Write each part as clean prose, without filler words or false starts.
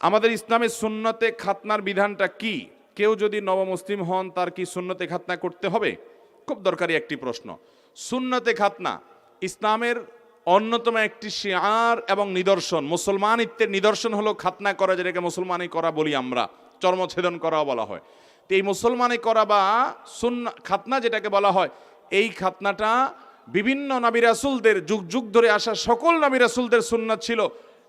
আমাদের ইসলামের সুন্নতে খাতনার বিধানটা কি? কেউ যদি নবমুসলিম হন তার কি সুন্নতে খাতনা করতে হবে? খুব দরকারি একটি প্রশ্ন। সুন্নতে খাতনা ইসলামের অন্যতম একটি শিআর এবং নিদর্শন, মুসলমানিত্বের নিদর্শন হলো খাতনা করা, যেটাকে মুসলমানি করা বলি আমরা, চর্মছেদন করা বলা হয়। তো এই মুসলমানি করা বা খাতনা যেটাকে বলা হয়, এই খাতনাটা বিভিন্ন নবী রাসূলদের যুগ যুগ ধরে আসা সকল নবী রাসূলদের সুন্নাত ছিল,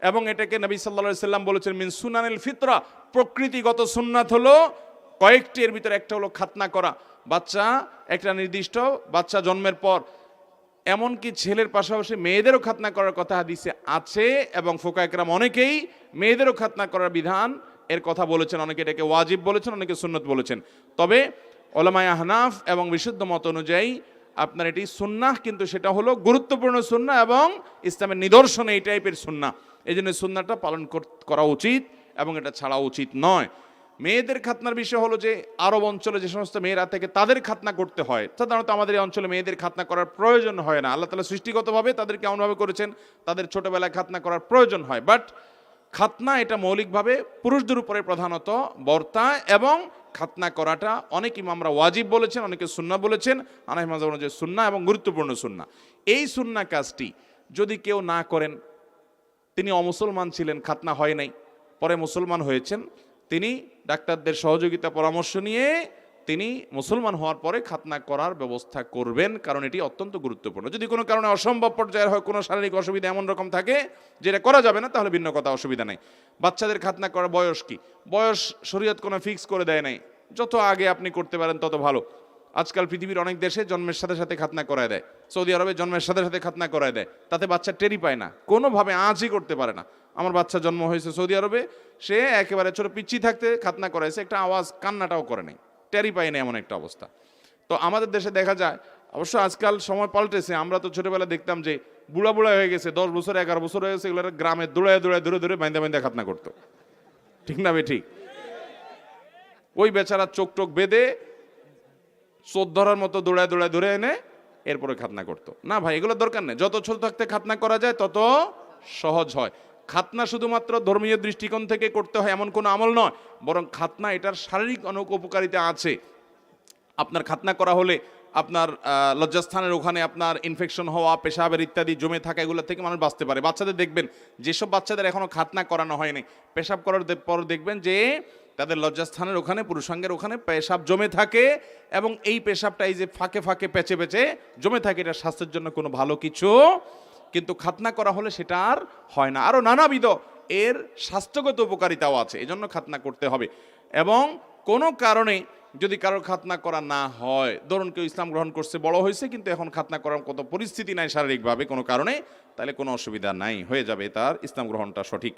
এবং এটাকে নবী সাল্লাল্লাহু আলাইহি সাল্লাম বলেছেন মিন সুনানিল ফিতরা, প্রকৃতিগত সুন্নাত হলো কয়েকটি, এর ভিতরে একটা হলো খাতনা করা। বাচ্চা একটা নির্দিষ্ট বাচ্চা জন্মের পর এমনকি ছেলের পাশাপাশি মেয়েদেরও খাতনা করার কথা হাদিসে আছে, এবং ফুকাহা কেরাম অনেকেই মেয়েদেরও খাতনা করার বিধান এর কথা বলেছেন, অনেকে এটাকে ওয়াজিব বলেছেন, অনেকে সুন্নত বলেছেন। তবে উলামায়ে আহনাফ এবং বিশুদ্ধ মত অনুযায়ী আপনার এটি সুন্নাহ, কিন্তু সেটা হলো গুরুত্বপূর্ণ সুন্নাহ এবং ইসলামের নিদর্শন এই টাইপের সুন্নাহ। এই জন্য সুন্নাহটা পালন করা উচিত এবং এটা ছাড়া উচিত নয়। মেয়েদের খাতনার বিষয় হলো যে আরব অঞ্চলে যে সমস্ত মেয়েরা থেকে তাদের খাতনা করতে হয়, সাধারণত আমাদের এই অঞ্চলে মেয়েদের খাতনা করার প্রয়োজন হয় না। আল্লাহ তাআলা সৃষ্টিগতভাবে তাদেরকে এমনভাবে করেছেন তাদের ছোটবেলায় খাতনা করার প্রয়োজন হয়, বাট খাতনা এটা মৌলিকভাবে পুরুষদের উপরে প্রধানত বর্তায়, এবং খাতনা করাটা অনেক ইমামরা ওয়াজিব বলেছেন, অনেকে সুন্নাহ বলেছেন। হানাফি মাযহাব অনুযায়ী সুন্নাহ এবং গুরুত্বপূর্ণ সুন্নাহ। এই সুন্নাহ কাজটি যদি কেউ না করেন, তিনি অমুসলমান ছিলেন, খাতনা হয় নাই, পরে মুসলমান হয়েছেন, তিনি ডাক্তারদের সহযোগিতা পরামর্শ নিয়ে তিনি মুসলমান হওয়ার পরে খাতনা করার ব্যবস্থা করবেন, কারণ এটি অত্যন্ত গুরুত্বপূর্ণ। যদি কোনো কারণে অসম্ভব পর্যায়ের হয়, কোনো শারীরিক অসুবিধা এমন রকম থাকে যেটা করা যাবে না, তাহলে ভিন্ন কথা, অসুবিধা নেই। বাচ্চাদের খাতনা করার বয়স কি? বয়স শরীয়ত কোনো ফিক্স করে দেয় নাই, যত আগে আপনি করতে পারেন তত ভালো। আজকাল পৃথিবীর অনেক দেশে জন্মের সাথে সাথে খাতনা করায় দেয়, সৌদি আরবে জন্মের সাথে সাথে খাতনা করায় দেয়, তাতে বাচ্চা টেরি পায় না, কোনোভাবে আঁচই করতে পারে না। আমার বাচ্চা জন্ম হয়েছে সৌদি আরবে, সে একেবারে ছোট পিচ্ছি থাকতে খাতনা করাইছে, একটা আওয়াজ কান্নাটাও করে নাই, টেরি পায় না, এমন একটা অবস্থা। তো আমাদের দেশে দেখা যায়, অবশ্য আজকাল সময় পাল্টেছে, আমরা তো ছোটবেলা দেখতাম যে বুড়া বুড়া হয়ে গেছে, 10 বছর 11 বছর হয়ে গেছে, এগুলো গ্রামে দৌড়ায় দৌড়ায় ধরে ধরে বাইন্দা বাইন্দা খাতনা করতো, ঠিক না? ঠিক ওই বেচারা চোখ টোক বেঁধে চোর ধরার মতো দৌড়ায় দৌড়ায় ধরে এনে এরপরে খাতনা করতো। না ভাই, এগুলো দরকার নেই, যত ছোট থাকতে খাতনা করা যায় তত সহজ হয়। খাতনা শুধুমাত্র ধর্মীয় দৃষ্টিকোণ থেকে করতে হয় এমন কোনো আমল নয়, বরং খাতনা এটার শারীরিক অনেক উপকারিতা আছে। আপনার খাতনা করা হলে আপনার লজ্জাস্থানের ওখানে আপনার ইনফেকশন হওয়া, পেশাবের ইত্যাদি জমে থাকা, এগুলো থেকে মানুষ বাঁচতে পারে। বাচ্চাদের দেখবেন, যেসব বাচ্চাদের এখনো খাতনা করানো হয়নি, পেশাব করার পর দেখবেন যে তাদের লজ্জাস্থানের ওখানে, পুরুষাঙ্গের ওখানে পেশাব জমে থাকে, এবং এই পেশাবটা এই যে ফাঁকে ফাঁকে পেঁচে পেঁচে জমে থাকে, এটা স্বাস্থ্যের জন্য কোনো ভালো কিছু। কিন্তু খাতনা করা হলে সেটা আর হয় না। আরও নানাবিধ এর স্বাস্থ্যগত উপকারিতাও আছে, এজন্য খাতনা করতে হবে। এবং কোনো কারণে যদি কারোর খাতনা করা না হয়, ধরুন কেউ ইসলাম গ্রহণ করছে, বড় হয়েছে, কিন্তু এখন খাতনা করার কত পরিস্থিতি নাই শারীরিকভাবে কোনো কারণে, তাহলে কোনো অসুবিধা নাই, হয়ে যাবে তার ইসলাম গ্রহণটা সঠিক।